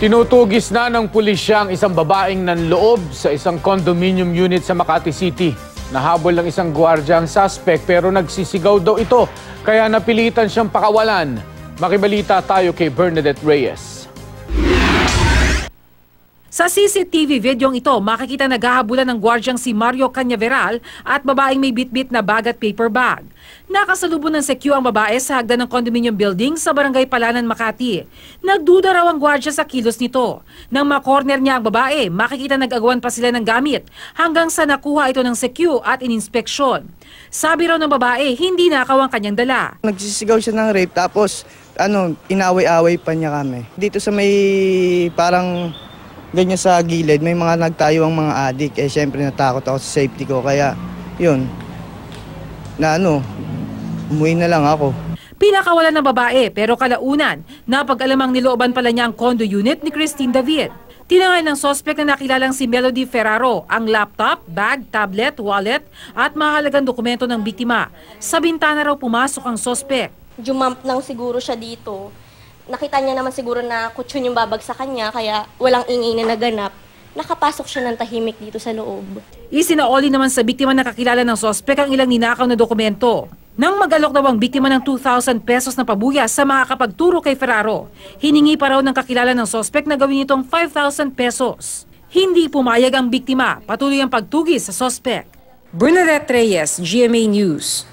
Tinutugis na ng pulisya ang isang babaeng nanloob sa isang condominium unit sa Makati City. Nahabol ng isang gwardiya ang suspect pero nagsisigaw daw ito kaya napilitan siyang pakawalan. Makibalita tayo kay Bernadette Reyes. Sa CCTV videong ito, makikita naghahabulan ng gwardyang si Mario Cañaveral at babaeng may bitbit na bag at paper bag. Nakasalubong ng sekyu ang babae sa hagdan ng condominium building sa Barangay Palanan, Makati. Nagduda raw ang gwardya sa kilos nito. Nang makorner niya ang babae, makikita nag-agawan pa sila ng gamit hanggang sa nakuha ito ng sekyu at ininspeksyon. Sabi raw ng babae, hindi nakaw ang kanyang dala. Nagsisigaw siya ng rape tapos inaway-away pa niya kami. Dito sa may parang ganyan sa gilid, may mga nagtayo ang mga adik. Syempre natakot ako sa safety ko. Kaya, yun, umuwi na lang ako. Pinakawalan ng babae pero kalaunan, napag-alamang nilooban pala niya ang condo unit ni Christine David. Tinangay ng sospek na nakilalang si Melody Ferraro ang laptop, bag, tablet, wallet at mahalagang dokumento ng biktima. Sa bintana raw pumasok ang sospek. Jumamp lang siguro siya dito. Nakita niya naman siguro na kutsyon yung babag sa kanya, kaya walang ingay na naganap. Nakapasok siya ng tahimik dito sa loob. Isinaoli naman sa biktima na kakilala ng sospek ang ilang ninakaw na dokumento. Nang mag-alok daw ang biktima ng 2,000 pesos na pabuya sa makakapagturo kay Ferraro, hiningi pa raw ng kakilala ng sospek na gawin itong 5,000 pesos. Hindi pumayag ang biktima, patuloy ang pagtugis sa sospek. Bernadette Reyes, GMA News.